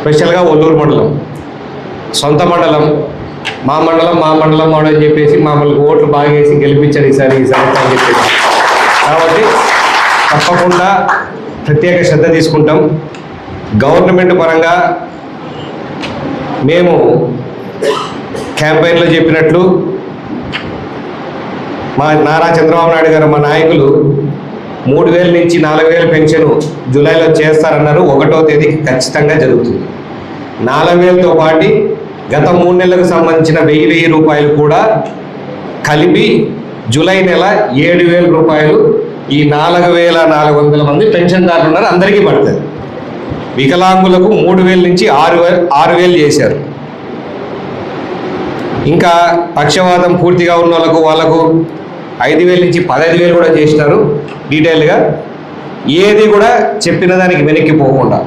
స్పెషల్గా ఒల్లూరు మండలం సొంత మండలం, మా మండలం అని చెప్పేసి మమ్మల్ని ఓట్లు బాగా వేసి గెలిపించారు ఈసారి అని చెప్పేసి. కాబట్టి తప్పకుండా ప్రత్యేక శ్రద్ధ తీసుకుంటాం. గవర్నమెంట్ పరంగా మేము క్యాంపెయిన్లో చెప్పినట్లు మా నారా చంద్రబాబు నాయుడు గారు మా నాయకులు 3,000 నుంచి 4,000 పెన్షన్ జూలైలో చేస్తారన్నారు. 1వ తేదీకి ఖచ్చితంగా జరుగుతుంది. 4,000తో పాటు గత 3 నెలలకు సంబంధించిన 1,000 రూపాయలు కూడా కలిపి జూలై నెల 7,000 రూపాయలు ఈ 4,400 మంది పెన్షన్దారులు ఉన్నారు, అందరికీ పడుతుంది. వికలాంగులకు 3,000 నుంచి 6,000 చేశారు. ఇంకా పక్షవాతం పూర్తిగా ఉన్న వాళ్ళకు 5,000 నుంచి 15,000 కూడా చేసినారు. డీటెయిల్గా ఏది కూడా చెప్పిన దానికి వెనక్కి పోకుండా